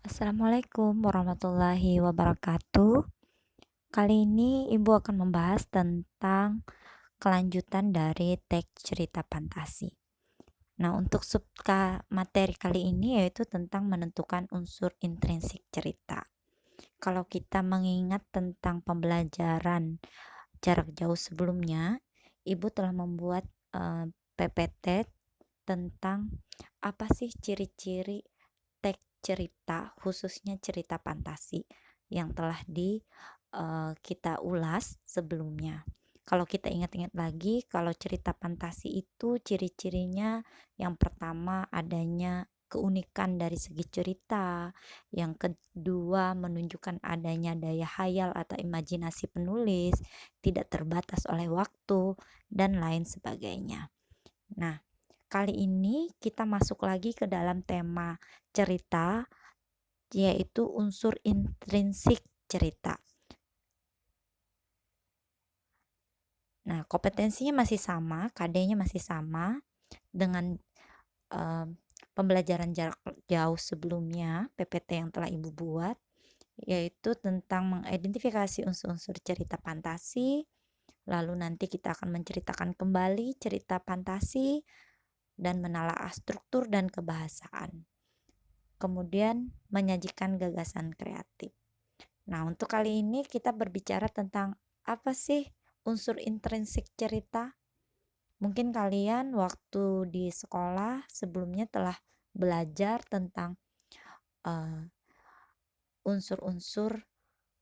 Assalamualaikum warahmatullahi wabarakatuh. Kali ini Ibu akan membahas tentang kelanjutan dari teks cerita fantasi. Nah, untuk materi kali ini yaitu tentang menentukan unsur intrinsik cerita. Kalau kita mengingat tentang pembelajaran jarak jauh sebelumnya, Ibu telah membuat PPT tentang apa sih ciri-ciri teks cerita, khususnya cerita fantasi yang telah kita ulas sebelumnya. Kalau kita ingat-ingat lagi, kalau cerita fantasi itu ciri-cirinya yang pertama adanya keunikan dari segi cerita, yang kedua menunjukkan adanya daya hayal atau imajinasi penulis, tidak terbatas oleh waktu, dan lain sebagainya. Nah, kali ini kita masuk lagi ke dalam tema cerita, yaitu unsur intrinsik cerita. Nah, kompetensinya masih sama, KD-nya masih sama dengan pembelajaran jarak jauh sebelumnya, PPT yang telah Ibu buat, yaitu tentang mengidentifikasi unsur-unsur cerita fantasi, lalu nanti kita akan menceritakan kembali cerita fantasi dan menelaah struktur dan kebahasaan. Kemudian menyajikan gagasan kreatif. Nah, untuk kali ini kita berbicara tentang apa sih unsur intrinsik cerita. Mungkin kalian waktu di sekolah sebelumnya telah belajar tentang uh, unsur-unsur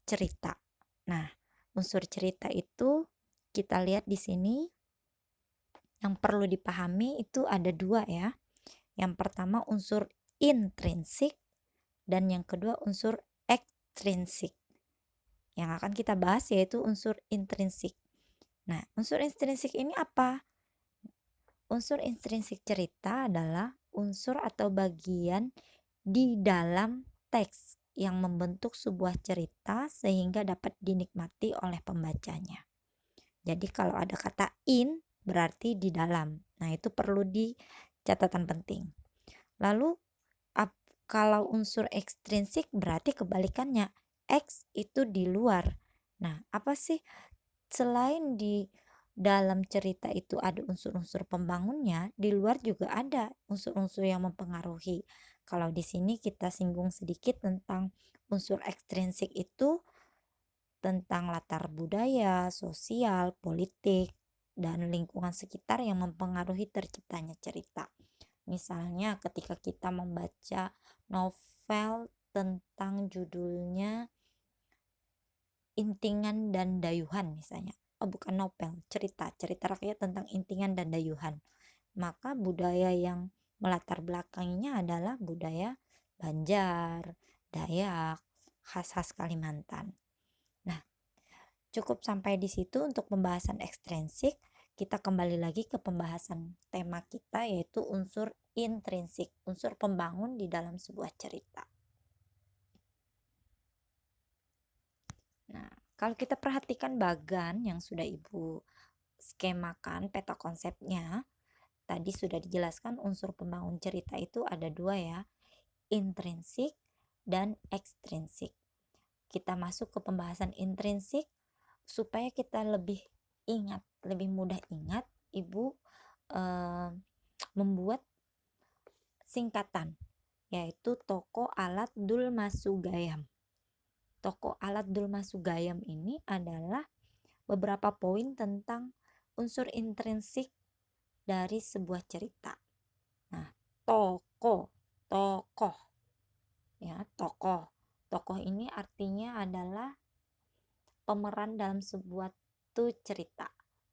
cerita. Nah, unsur cerita itu kita lihat di sini yang perlu dipahami itu ada dua ya. Yang pertama unsur intrinsik dan yang kedua unsur ekstrinsik. Yang akan kita bahas yaitu unsur intrinsik. Nah, unsur intrinsik ini apa? Unsur intrinsik cerita adalah unsur atau bagian di dalam teks yang membentuk sebuah cerita sehingga dapat dinikmati oleh pembacanya. Jadi kalau ada kata in berarti di dalam. Nah, itu perlu di catatan penting. Lalu kalau unsur ekstrinsik berarti kebalikannya. X itu di luar. Nah, apa sih selain di dalam cerita itu ada unsur-unsur pembangunnya, di luar juga ada unsur-unsur yang mempengaruhi. Kalau di sini kita singgung sedikit tentang unsur ekstrinsik itu tentang latar budaya, sosial, politik, dan lingkungan sekitar yang mempengaruhi terciptanya cerita. Misalnya ketika kita membaca novel tentang judulnya Intingan dan Dayuhan misalnya. Oh, bukan novel, cerita rakyat tentang intingan dan dayuhan. Maka budaya yang melatar belakanginya adalah budaya Banjar, Dayak, khas-khas Kalimantan. Nah, cukup sampai di situ untuk pembahasan ekstrinsik. Kita kembali lagi ke pembahasan tema kita yaitu unsur intrinsik, unsur pembangun di dalam sebuah cerita. Nah, kalau kita perhatikan bagan yang sudah Ibu skemakan peta konsepnya, tadi sudah dijelaskan unsur pembangun cerita itu ada dua ya, intrinsik dan ekstrinsik. Kita masuk ke pembahasan intrinsik supaya kita lebih ingat, lebih mudah ingat, Ibu membuat singkatan yaitu Toko Alat Dul Masugayam. Toko Alat Dul Masugayam ini adalah beberapa poin tentang unsur intrinsik dari sebuah cerita. Nah, tokoh ya, tokoh ini artinya adalah pemeran dalam sebuah cerita.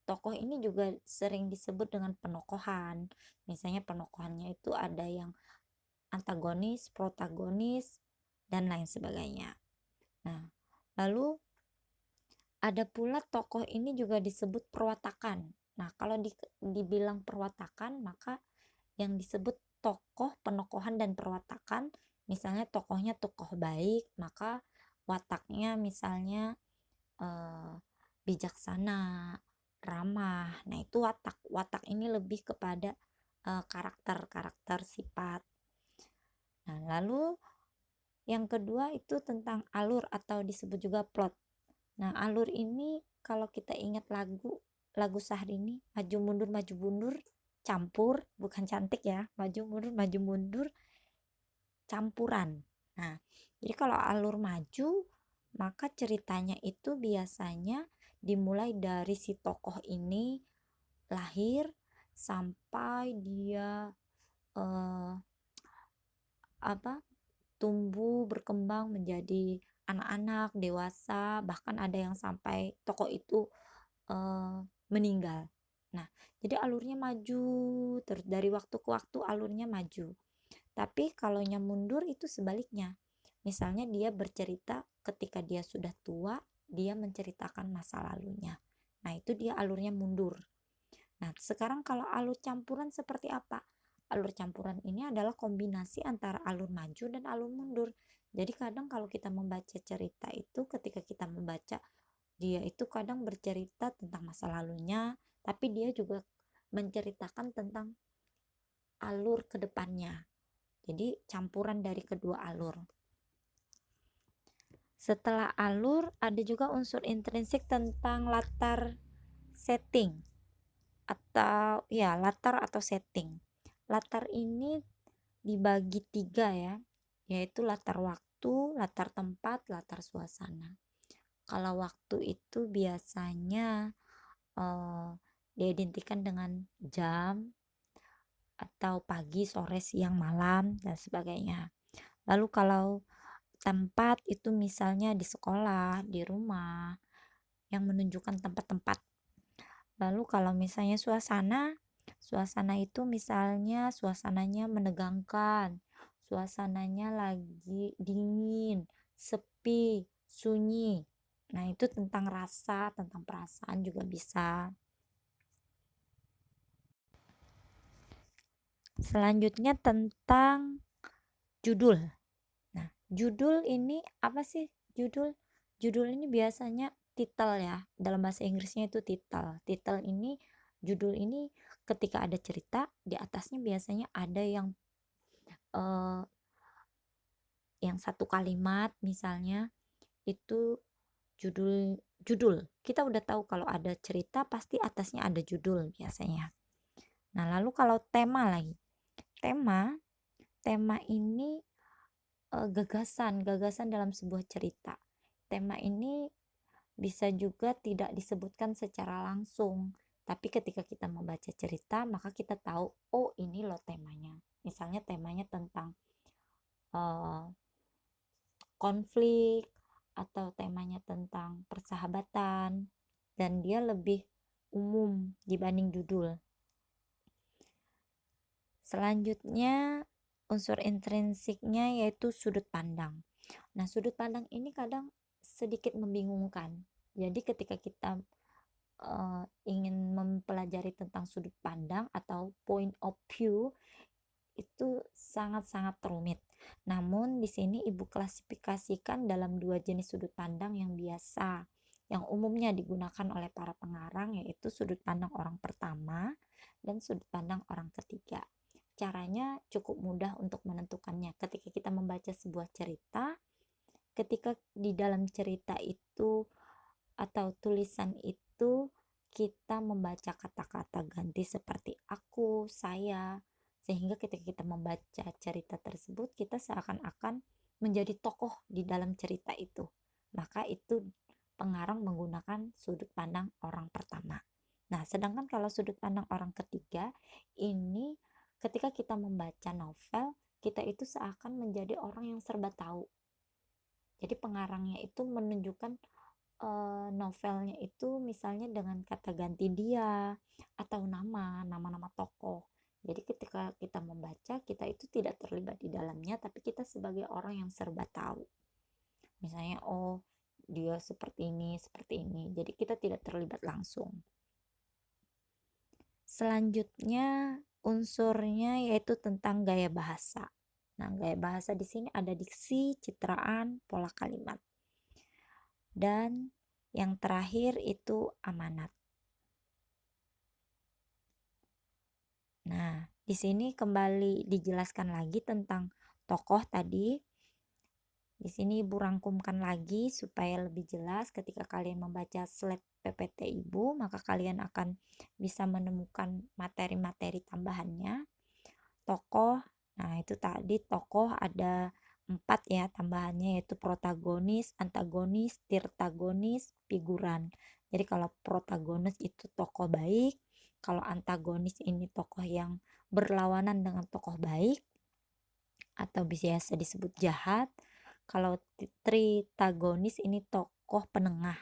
Tokoh ini juga sering disebut dengan penokohan. Misalnya penokohannya itu ada yang antagonis, protagonis, dan lain sebagainya. Nah, lalu ada pula tokoh ini juga disebut perwatakan. Nah, kalau dibilang perwatakan, maka yang disebut tokoh, penokohan, dan perwatakan, misalnya tokohnya tokoh baik, maka wataknya misalnya bijaksana, ramah. Nah, itu watak. Watak ini lebih kepada karakter sifat. Nah, lalu Yang kedua itu tentang alur atau disebut juga plot. Nah, alur ini kalau kita ingat lagu lagu Syahrini, maju mundur, campur, bukan cantik ya, maju mundur, campuran. Nah, jadi kalau alur maju, maka ceritanya itu biasanya dimulai dari si tokoh ini lahir sampai dia eh, apa tumbuh berkembang menjadi anak-anak dewasa, bahkan ada yang sampai tokoh itu eh, meninggal. Nah, jadi alurnya maju terus dari waktu ke waktu alurnya maju. Tapi kalau yang mundur itu sebaliknya. Misalnya dia bercerita ketika dia sudah tua, dia menceritakan masa lalunya. Nah, itu dia alurnya mundur. Nah, sekarang kalau alur campuran seperti apa? Alur campuran ini adalah kombinasi antara alur maju dan alur mundur. Jadi kadang kalau kita membaca cerita itu, ketika kita membaca, dia itu kadang bercerita tentang masa lalunya, tapi dia juga menceritakan tentang alur ke depannya. Jadi campuran dari kedua alur. Setelah alur, ada juga unsur intrinsik tentang latar setting atau ya latar atau setting. Latar ini dibagi tiga ya, yaitu latar waktu, latar tempat, latar suasana. Kalau waktu itu biasanya diidentikan dengan jam atau pagi, sore, siang, malam dan sebagainya. Lalu kalau tempat itu misalnya di sekolah, di rumah, yang menunjukkan tempat-tempat. Lalu kalau misalnya suasana, suasana itu misalnya suasananya menegangkan, suasananya lagi dingin, sepi, sunyi. Nah, itu tentang rasa, tentang perasaan juga bisa. Selanjutnya tentang judul. Nah, judul ini apa sih? Judul judul ini biasanya title ya. Dalam bahasa Inggrisnya itu title. Title ini judul ini ketika ada cerita di atasnya biasanya ada eh, yang satu kalimat misalnya itu judul judul. Kita udah tahu kalau ada cerita pasti atasnya ada judul biasanya. Nah, lalu kalau tema lagi. Tema tema ini gagasan dalam sebuah cerita. Tema ini bisa juga tidak disebutkan secara langsung, tapi ketika kita membaca cerita, maka kita tahu, oh ini loh temanya. Misalnya temanya tentang uh, konflik, atau temanya tentang persahabatan, dan dia lebih umum dibanding judul. Selanjutnya, unsur intrinsiknya yaitu sudut pandang. Nah, sudut pandang ini kadang sedikit membingungkan. Jadi ketika kita ingin mempelajari tentang sudut pandang atau point of view itu sangat-sangat rumit. Namun di sini Ibu klasifikasikan dalam dua jenis sudut pandang yang biasa, yang umumnya digunakan oleh para pengarang yaitu sudut pandang orang pertama dan sudut pandang orang ketiga. Caranya cukup mudah untuk menentukannya. Ketika kita membaca sebuah cerita, ketika di dalam cerita itu atau tulisan itu kita membaca kata-kata ganti seperti aku, saya, sehingga ketika kita membaca cerita tersebut kita seakan-akan menjadi tokoh di dalam cerita itu. Maka itu pengarang menggunakan sudut pandang orang pertama. Nah, sedangkan kalau sudut pandang orang ketiga ini ketika kita membaca novel, kita itu seakan menjadi orang yang serba tahu. Jadi pengarangnya itu menunjukkan novelnya itu misalnya dengan kata ganti dia atau nama-nama tokoh. Jadi ketika kita membaca, kita itu tidak terlibat di dalamnya, tapi kita sebagai orang yang serba tahu. Misalnya, oh dia seperti ini, seperti ini. Jadi kita tidak terlibat langsung. Selanjutnya unsurnya yaitu tentang gaya bahasa. Nah, gaya bahasa di sini ada diksi, citraan, pola kalimat. Dan yang terakhir itu amanat. Nah, di sini kembali dijelaskan lagi tentang tokoh tadi. Di sini Ibu rangkumkan lagi supaya lebih jelas ketika kalian membaca slide PPT Ibu, maka kalian akan bisa menemukan materi-materi tambahannya. Tokoh, nah itu tadi tokoh ada 4 ya tambahannya, yaitu protagonis, antagonis, tirtagonis, figuran. Jadi kalau protagonis itu tokoh baik, kalau antagonis ini tokoh yang berlawanan dengan tokoh baik atau biasa disebut jahat. Kalau tritagonis ini tokoh penengah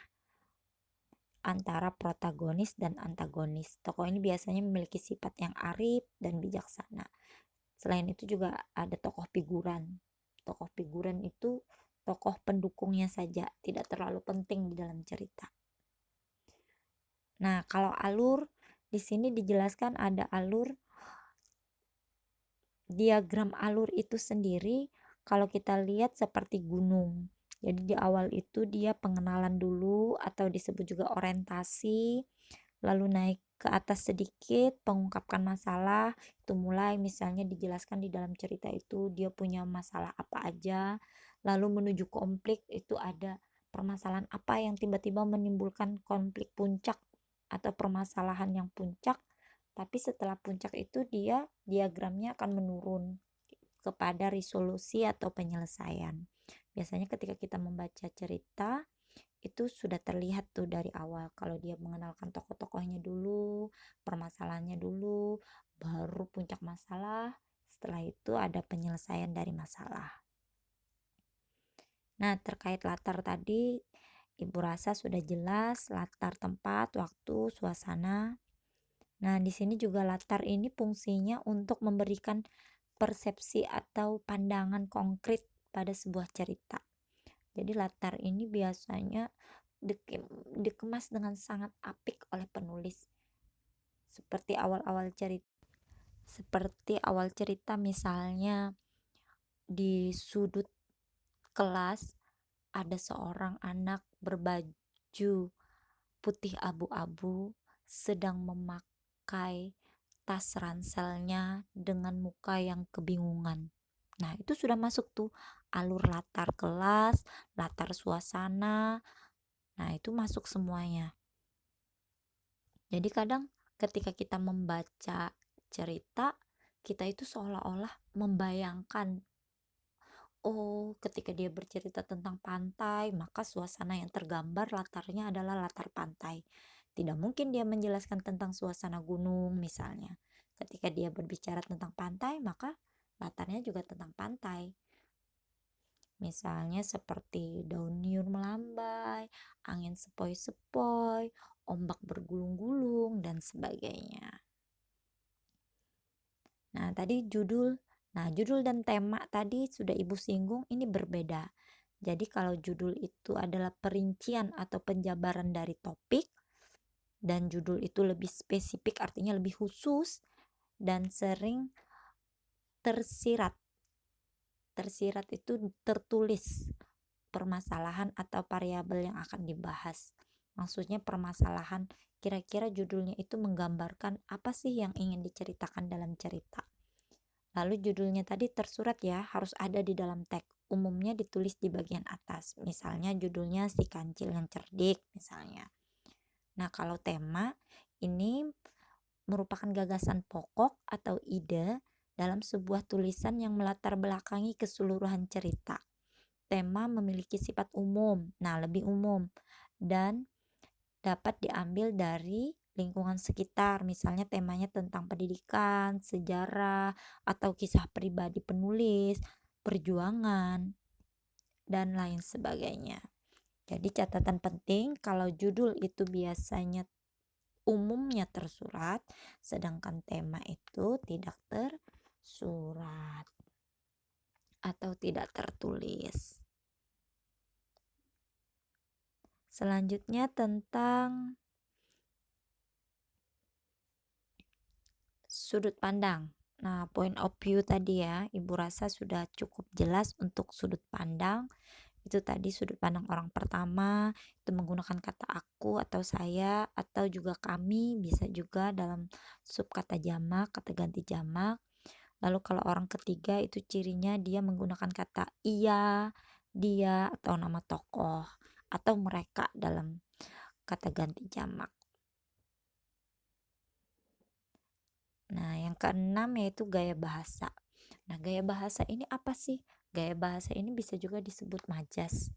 antara protagonis dan antagonis. Tokoh ini biasanya memiliki sifat yang arif dan bijaksana. Selain itu juga ada tokoh figuran. Tokoh figuran itu tokoh pendukungnya saja, tidak terlalu penting di dalam cerita. Nah, kalau alur di sini dijelaskan ada alur. Diagram alur itu sendiri kalau kita lihat seperti gunung. Jadi di awal itu dia pengenalan dulu atau disebut juga orientasi, lalu naik ke atas sedikit, mengungkapkan masalah, itu mulai misalnya dijelaskan di dalam cerita itu dia punya masalah apa aja, lalu menuju konflik itu ada permasalahan apa yang tiba-tiba menimbulkan konflik puncak atau permasalahan yang puncak, tapi setelah puncak itu dia diagramnya akan menurun kepada resolusi atau penyelesaian. Biasanya ketika kita membaca cerita itu sudah terlihat tuh dari awal kalau dia mengenalkan tokoh-tokohnya dulu, permasalahannya dulu, baru puncak masalah, setelah itu ada penyelesaian dari masalah. Nah, terkait latar tadi Ibu rasa sudah jelas latar tempat, waktu, suasana. Nah, di sini juga latar ini fungsinya untuk memberikan persepsi atau pandangan konkret pada sebuah cerita. Jadi latar ini biasanya dikemas dengan sangat apik oleh penulis. Seperti awal cerita misalnya di sudut kelas ada seorang anak berbaju putih abu-abu sedang memakai tas ranselnya dengan muka yang kebingungan. Nah, itu sudah masuk tuh alur latar kelas, latar suasana. Nah, itu masuk semuanya. Jadi kadang ketika kita membaca cerita, kita itu seolah-olah membayangkan, oh, ketika dia bercerita tentang pantai, maka suasana yang tergambar latarnya adalah latar pantai. Tidak mungkin dia menjelaskan tentang suasana gunung misalnya. Ketika dia berbicara tentang pantai, maka latarnya juga tentang pantai. Misalnya seperti daun nyur melambai, angin sepoi-sepoi, ombak bergulung-gulung, dan sebagainya. Nah, tadi judul dan tema tadi sudah Ibu singgung, ini berbeda. Jadi kalau judul itu adalah perincian atau penjabaran dari topik, dan judul itu lebih spesifik artinya lebih khusus dan sering tersirat. Tersirat itu tertulis permasalahan atau variabel yang akan dibahas. Maksudnya permasalahan, kira-kira judulnya itu menggambarkan apa sih yang ingin diceritakan dalam cerita. Lalu judulnya tadi tersurat ya, harus ada di dalam teks. Umumnya ditulis di bagian atas. Misalnya judulnya Si Kancil yang Cerdik misalnya. Nah, kalau tema ini merupakan gagasan pokok atau ide dalam sebuah tulisan yang melatar belakangi keseluruhan cerita. Tema memiliki sifat umum, nah lebih umum, dan dapat diambil dari lingkungan sekitar. Misalnya temanya tentang pendidikan, sejarah, atau kisah pribadi penulis, perjuangan, dan lain sebagainya. Jadi catatan penting kalau judul itu biasanya umumnya tersurat, sedangkan tema itu tidak tersurat atau tidak tertulis. Selanjutnya tentang sudut pandang. Nah, point of view tadi ya, Ibu rasa sudah cukup jelas untuk sudut pandang. Itu tadi sudut pandang orang pertama, itu menggunakan kata aku atau saya atau juga kami, bisa juga dalam sub kata jamak, kata ganti jamak. Lalu kalau orang ketiga itu cirinya dia menggunakan kata iya dia atau nama tokoh atau mereka dalam kata ganti jamak. Nah, yang keenam yaitu gaya bahasa. Nah, gaya bahasa ini apa sih? Gaya bahasa ini bisa juga disebut majas.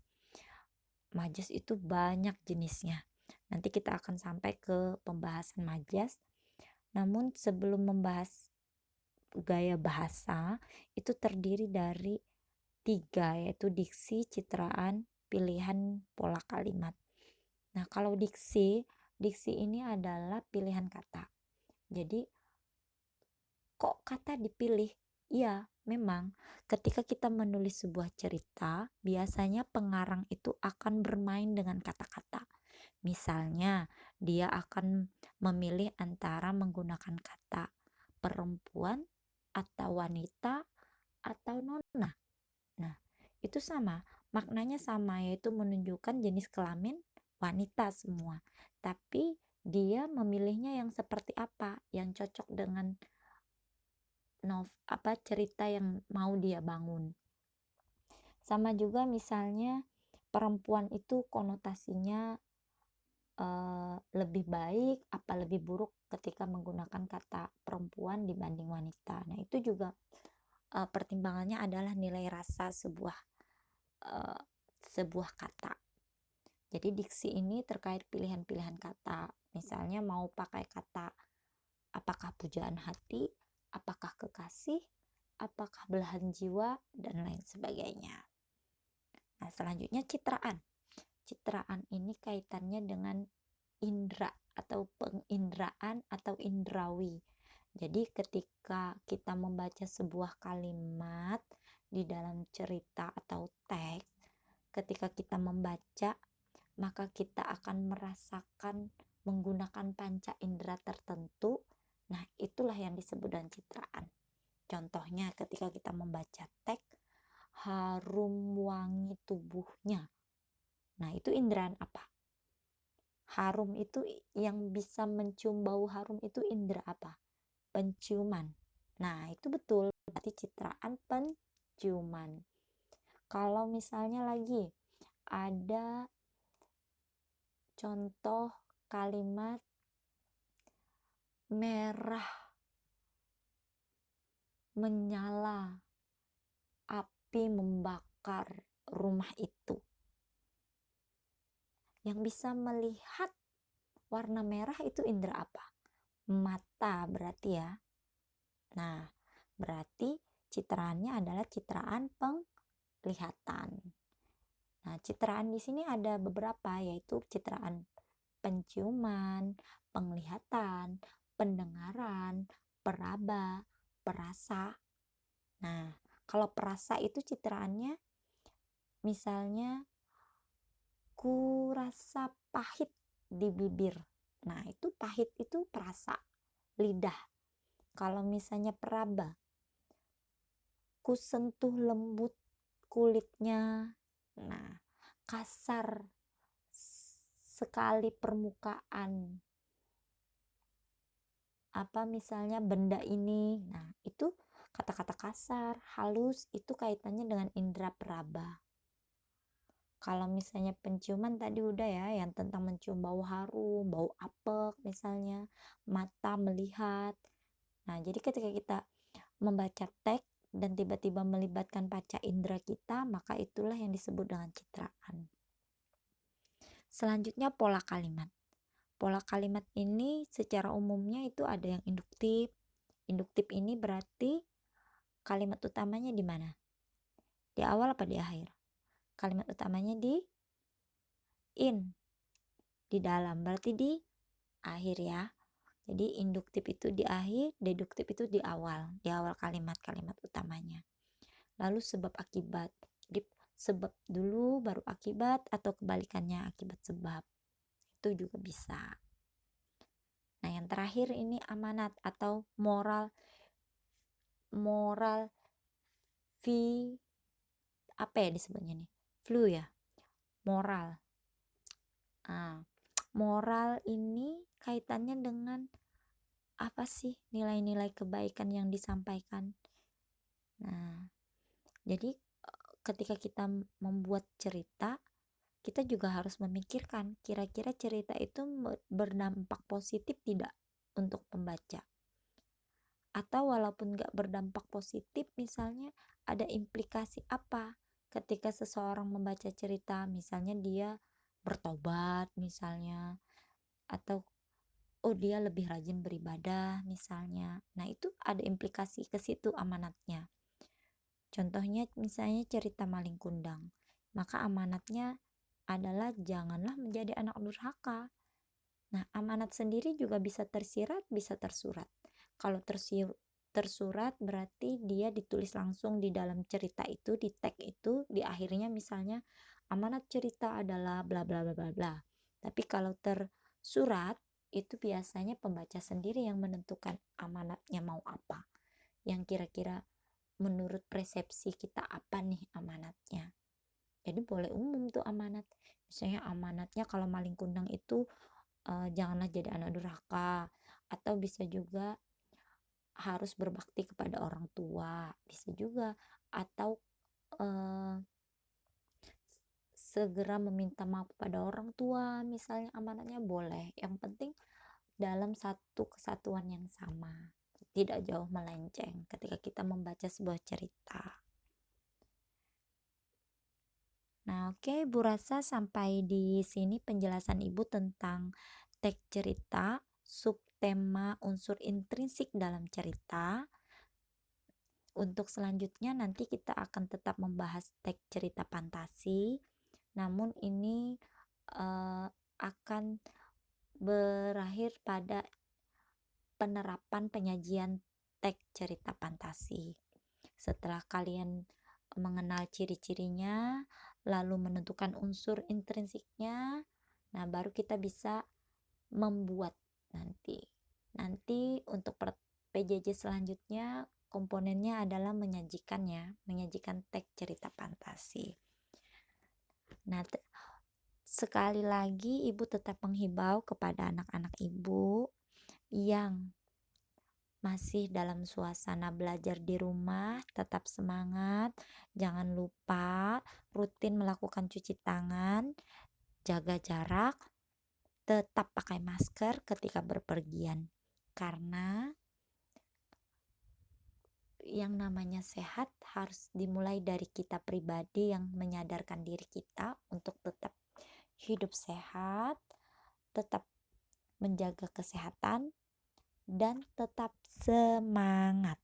Majas itu banyak jenisnya. Nanti kita akan sampai ke pembahasan majas. Namun sebelum membahas gaya bahasa, itu terdiri dari 3, yaitu diksi, citraan, pilihan pola kalimat. Nah, kalau diksi ini adalah pilihan kata. Jadi, kok kata dipilih? Iya, memang ketika kita menulis sebuah cerita, biasanya pengarang itu akan bermain dengan kata-kata. Misalnya, dia akan memilih antara menggunakan kata perempuan atau wanita atau nona. Nah, itu sama, maknanya sama, yaitu menunjukkan jenis kelamin wanita semua. Tapi dia memilihnya yang seperti apa, yang cocok dengan cerita yang mau dia bangun. Sama juga misalnya perempuan itu konotasinya lebih baik apa lebih buruk ketika menggunakan kata perempuan dibanding wanita. Nah, itu juga pertimbangannya adalah nilai rasa eh, sebuah kata. Jadi diksi ini terkait pilihan-pilihan kata. Misalnya mau pakai kata apakah pujaan hati, apakah kekasih, apakah belahan jiwa, dan lain sebagainya. Nah, selanjutnya citraan. Citraan ini kaitannya dengan indera atau penginderaan atau indrawi. Jadi ketika kita membaca sebuah kalimat di dalam cerita atau teks, ketika kita membaca, maka kita akan merasakan menggunakan panca indera tertentu. Nah, itulah yang disebut dengan citraan. Contohnya ketika kita membaca teks, harum wangi tubuhnya. Nah, itu inderaan apa? Harum itu yang bisa mencium bau harum itu indera apa? Penciuman. Nah, itu betul, berarti citraan penciuman. Kalau misalnya lagi ada contoh kalimat merah menyala, api membakar rumah itu. Yang bisa melihat warna merah itu indera apa? Mata berarti ya. Nah, berarti citraannya adalah citraan penglihatan. Nah, citraan di sini ada beberapa, yaitu citraan penciuman, penglihatan, pendengaran, peraba, perasa. Nah, kalau perasa itu citraannya misalnya ku rasa pahit di bibir. Nah, itu pahit itu perasa, lidah. Kalau misalnya peraba, ku sentuh lembut kulitnya. Nah, kasar sekali permukaan misalnya benda ini. Nah, itu kata-kata kasar, halus itu kaitannya dengan indera peraba. Kalau misalnya penciuman tadi udah ya, yang tentang mencium bau harum, bau apek misalnya, mata melihat. Nah, jadi ketika kita membaca teks dan tiba-tiba melibatkan panca indera kita, maka itulah yang disebut dengan citraan. Selanjutnya pola kalimat. Pola kalimat ini secara umumnya itu ada yang induktif. Induktif ini berarti kalimat utamanya di mana? Di awal apa di akhir? Kalimat utamanya di di dalam, berarti di akhir ya. Jadi induktif itu di akhir, deduktif itu di awal kalimat-kalimat utamanya. Lalu sebab akibat. Jadi sebab dulu baru akibat atau kebalikannya akibat sebab. Itu juga bisa. Nah, yang terakhir ini amanat atau moral apa ya disebutnya nih? Flu ya. Moral. Moral ini kaitannya dengan apa sih nilai-nilai kebaikan yang disampaikan. Nah, jadi ketika kita membuat cerita, kita juga harus memikirkan kira-kira cerita itu berdampak positif tidak untuk pembaca. Atau walaupun gak berdampak positif, misalnya ada implikasi apa ketika seseorang membaca cerita, misalnya dia bertobat misalnya, atau oh dia lebih rajin beribadah misalnya. Nah, itu ada implikasi ke situ amanatnya. Contohnya misalnya cerita maling kundang. Maka amanatnya adalah janganlah menjadi anak durhaka. Nah, amanat sendiri juga bisa tersirat, bisa tersurat. Kalau tersurat berarti dia ditulis langsung di dalam cerita itu, di tag itu, di akhirnya misalnya amanat cerita adalah bla bla bla bla bla. Tapi kalau tersurat itu biasanya pembaca sendiri yang menentukan amanatnya mau apa. Yang kira-kira menurut persepsi kita apa nih amanatnya. Jadi boleh umum tuh amanat. Misalnya amanatnya kalau maling kundang itu janganlah jadi anak durhaka, atau bisa juga harus berbakti kepada orang tua, bisa juga, atau eh, segera meminta maaf kepada orang tua misalnya amanatnya boleh, yang penting dalam satu kesatuan yang sama, tidak jauh melenceng ketika kita membaca sebuah cerita. Nah, oke, Bu Rasa sampai di sini penjelasan Ibu tentang teks cerita, subtema unsur intrinsik dalam cerita. Untuk selanjutnya nanti kita akan tetap membahas teks cerita fantasi. Namun ini akan berakhir pada penerapan penyajian teks cerita fantasi. Setelah kalian mengenal ciri-cirinya, lalu menentukan unsur intrinsiknya, nah baru kita bisa membuat nanti. Nanti untuk PJJ selanjutnya komponennya adalah menyajikan teks cerita fantasi. Nah, sekali lagi Ibu tetap menghimbau kepada anak-anak Ibu yang masih dalam suasana belajar di rumah, tetap semangat, jangan lupa rutin melakukan cuci tangan, jaga jarak, tetap pakai masker ketika berpergian. Karena yang namanya sehat harus dimulai dari kita pribadi yang menyadarkan diri kita untuk tetap hidup sehat, tetap menjaga kesehatan, dan tetap semangat.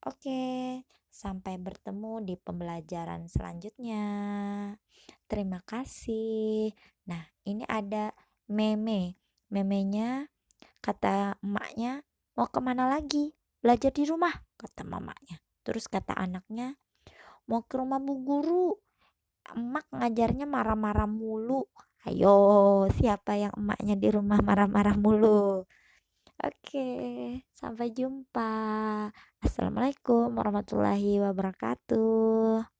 Oke, sampai bertemu di pembelajaran selanjutnya. Terima kasih. Nah, ini ada memenya kata emaknya, mau kemana lagi? Belajar di rumah, kata mamanya. Terus kata anaknya, mau ke rumah bu guru. Emak ngajarnya marah-marah mulu. Ayo, siapa yang emaknya di rumah marah-marah mulu? Oke, sampai jumpa. Assalamualaikum warahmatullahi wabarakatuh.